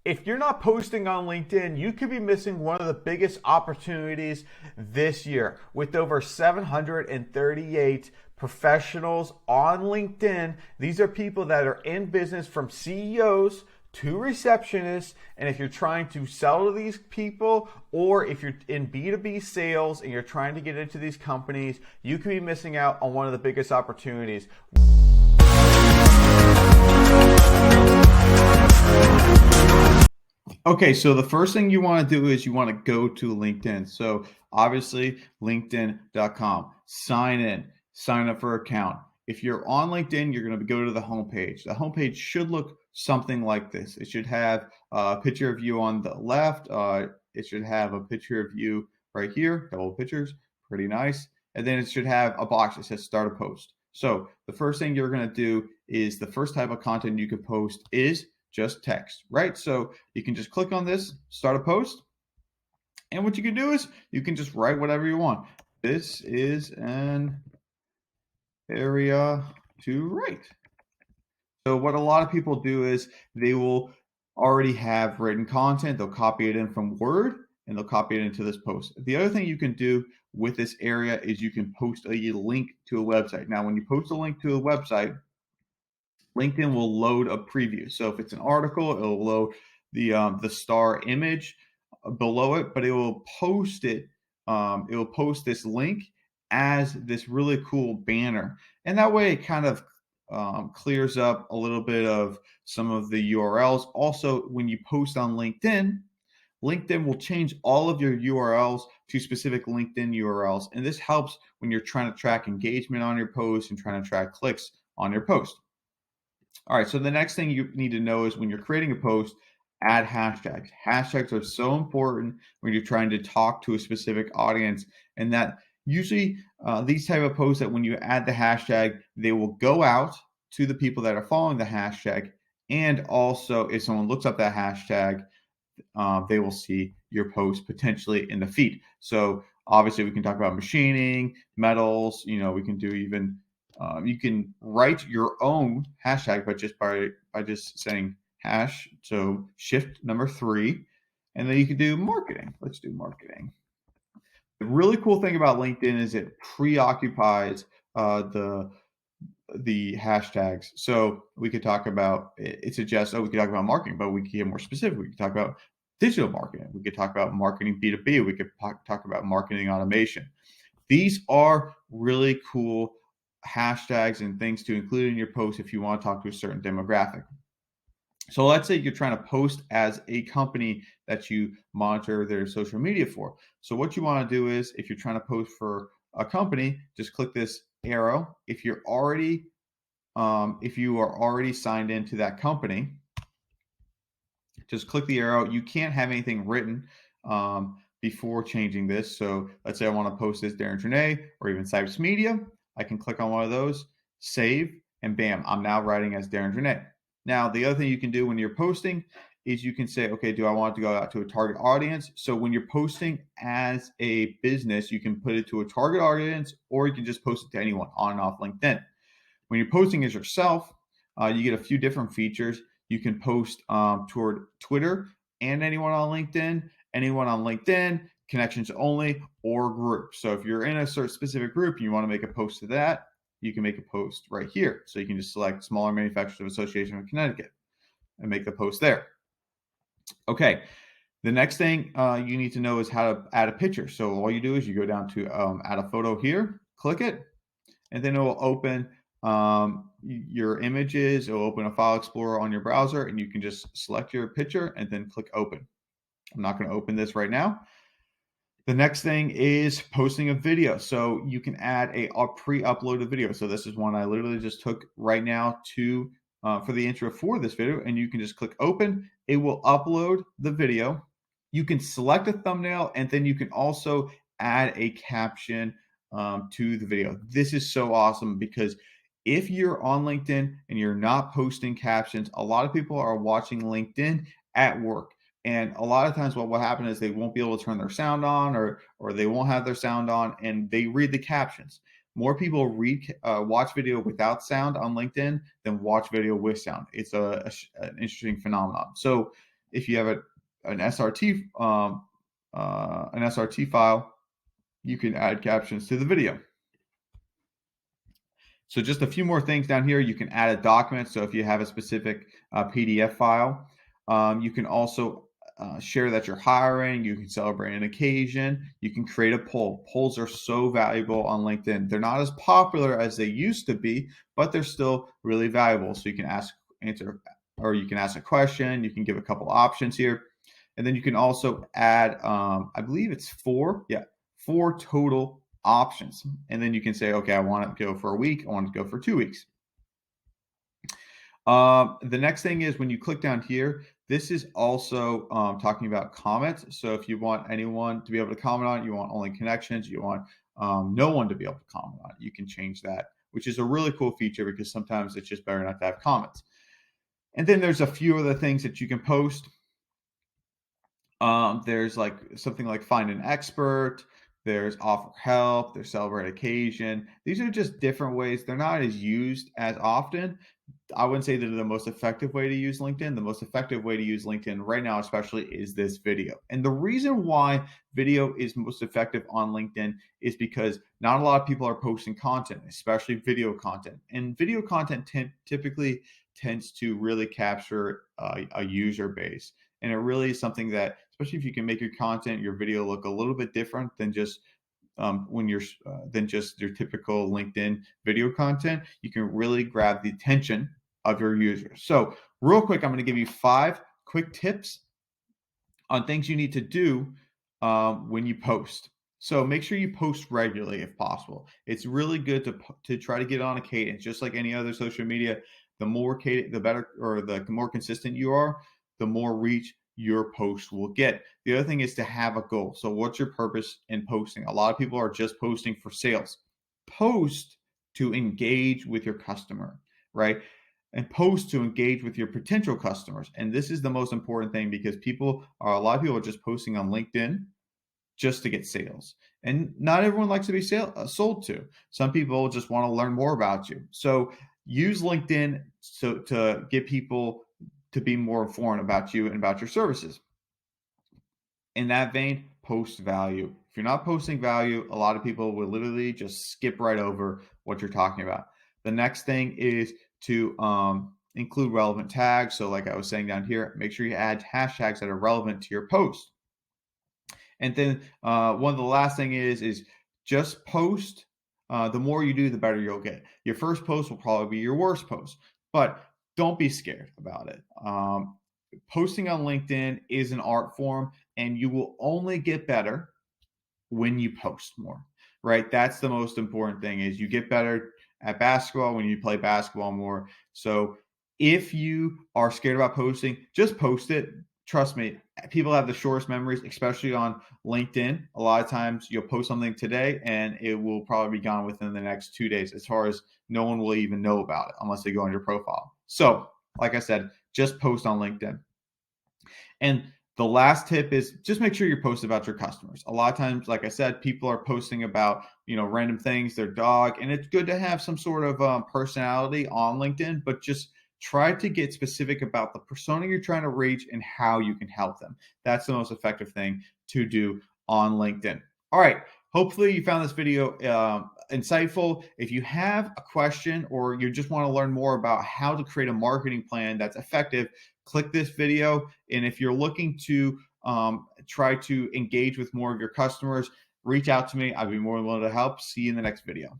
if you're not posting on LinkedIn, you could be missing one of the biggest opportunities this year. With over 738 professionals on LinkedIn, these are people that are in business, from CEOs to receptionists. And if you're trying to sell to these people, or if you're in B2B sales and you're trying to get into these companies, you could be missing out on one of the biggest opportunities. Okay, so the first thing you want to do is you want to go to LinkedIn. So obviously linkedin.com, sign in, sign up for an account. If you're on LinkedIn, you're going to go to the homepage. The homepage should look something like this. It should have a picture of you on the left. It should have a picture of you right here, double pictures, pretty nice. And then it should have a box that says start a post. So the first thing you're going to do is, the first type of content you could post is just text, right? So you can just click on this, start a post. And what you can do is you can just write whatever you want. This is an area to write. So what a lot of people do is they will already have written content. They'll copy it in from Word and they'll copy it into this post. The other thing you can do with this area is you can post a link to a website. Now, when you post a link to a website, LinkedIn will load a preview. So if it's an article, it'll load the star image below it, but it will post it. It will post this link as this really cool banner, and that way it kind of clears up a little bit of some of the URLs. Also, when you post on LinkedIn, LinkedIn will change all of your URLs to specific LinkedIn URLs, and this helps when you're trying to track engagement on your post and trying to track clicks on your post. All right, so the next thing you need to know is, when you're creating a post, add hashtags. Hashtags are so important when you're trying to talk to a specific audience, and that usually these type of posts, that when you add the hashtag, they will go out to the people that are following the hashtag, and also if someone looks up that hashtag, they will see your post potentially in the feed. So obviously we can talk about machining, metals, we can do even you can write your own hashtag, but just by just saying hash, so shift number 3, and then you can do marketing. Let's do marketing. The really cool thing about LinkedIn is it preoccupies the hashtags. So we could talk about, it suggests, we could talk about marketing, but we could get more specific. We could talk about digital marketing. We could talk about marketing B2B. We could talk about marketing automation. These are really cool hashtags and things to include in your post if you want to talk to a certain demographic. So let's say you're trying to post as a company that you monitor their social media for. So what you want to do is, if you're trying to post for a company, just click this arrow. If you are already signed into that company, just click the arrow. You can't have anything written before changing this. So let's say I want to post this Darren Trene or even Cybes Media. I can click on one of those, save, and bam, I'm now writing as Darren Trene. Now, the other thing you can do when you're posting is you can say, okay, do I want it to go out to a target audience? So when you're posting as a business, you can put it to a target audience, or you can just post it to anyone on and off LinkedIn. When you're posting as yourself, you get a few different features. You can post toward Twitter and anyone on LinkedIn, connections only, or group. So if you're in a certain specific group and you want to make a post to that, you can make a post right here. So you can just select Smaller Manufacturers Association of Connecticut and make the post there. Okay, the next thing you need to know is how to add a picture. So all you do is you go down to add a photo here, click it, and then it will open your images. It will open a file explorer on your browser, and you can just select your picture and then click open. I'm not going to open this right now. The next thing is posting a video. So you can add a pre-uploaded video. So this is one I literally just took right now for the intro for this video, and you can just click open. It will upload the video. You can select a thumbnail, and then you can also add a caption to the video. This is so awesome, because if you're on LinkedIn and you're not posting captions, a lot of people are watching LinkedIn at work. And a lot of times what will happen is they won't be able to turn their sound on, or they won't have their sound on, and they read the captions. More people watch video without sound on LinkedIn than watch video with sound. It's an interesting phenomenon. So if you have an SRT file, you can add captions to the video. So just a few more things down here. You can add a document. So if you have a specific PDF file, you can also share that you're hiring. You can celebrate an occasion. You can create a poll. Polls are so valuable on LinkedIn. They're not as popular as they used to be, but they're still really valuable. So you can answer, or you can ask a question. You can give a couple options here. And then you can also add, I believe it's four total options. And then you can say, okay, I want to go for a week. I want to go for 2 weeks. The next thing is when you click down here, this is also talking about comments. So if you want anyone to be able to comment on it, you want only connections, you want no one to be able to comment on it, you can change that, which is a really cool feature because sometimes it's just better not to have comments. And then there's a few other things that you can post. There's like something like find an expert, there's offer help, there's celebrate occasion. These are just different ways. They're not as used as often. I wouldn't say they're the most effective way to use LinkedIn. The most effective way to use LinkedIn right now, especially, is this video. And the reason why video is most effective on LinkedIn is because not a lot of people are posting content, especially video content. And video content typically tends to really capture a user base. And it really is something that, especially if you can make your content, your video look a little bit different than just than just your typical LinkedIn video content, you can really grab the attention of your users. So real quick, I'm going to give you 5 quick tips on things you need to do when you post. So make sure you post regularly if possible. It's really good to try to get on a cadence, just like any other social media. The more the better, or the more consistent you are, the more reach your post will get. The other thing is to have a goal. So what's your purpose in posting? A lot of people are just posting for sales. Post to engage with your customer, right? And post to engage with your potential customers. And this is the most important thing because a lot of people are just posting on LinkedIn just to get sales. And not everyone likes to be sold to. Some people just want to learn more about you. So use LinkedIn to get people to be more informed about you and about your services. In that vein, post value. If you're not posting value, a lot of people will literally just skip right over what you're talking about. The next thing is to include relevant tags. So like I was saying down here, make sure you add hashtags that are relevant to your post. And then one of the last thing is just post. The more you do, the better you'll get. Your first post will probably be your worst post, but don't be scared about it. Posting on LinkedIn is an art form, and you will only get better when you post more, right? That's the most important thing, is you get better at basketball when you play basketball more. So if you are scared about posting, just post it. Trust me, people have the shortest memories, especially on LinkedIn. A lot of times you'll post something today and it will probably be gone within the next 2 days, as far as no one will even know about it unless they go on your profile. So like I said, just post on LinkedIn. And the last tip is just make sure you're posting about your customers. A lot of times, like I said, people are posting about, random things, their dog, and it's good to have some sort of personality on LinkedIn, but just try to get specific about the persona you're trying to reach and how you can help them. That's the most effective thing to do on LinkedIn. All right. Hopefully you found this video insightful. If you have a question or you just want to learn more about how to create a marketing plan that's effective, click this video. And if you're looking to try to engage with more of your customers, reach out to me. I'd be more than willing to help. See you in the next video.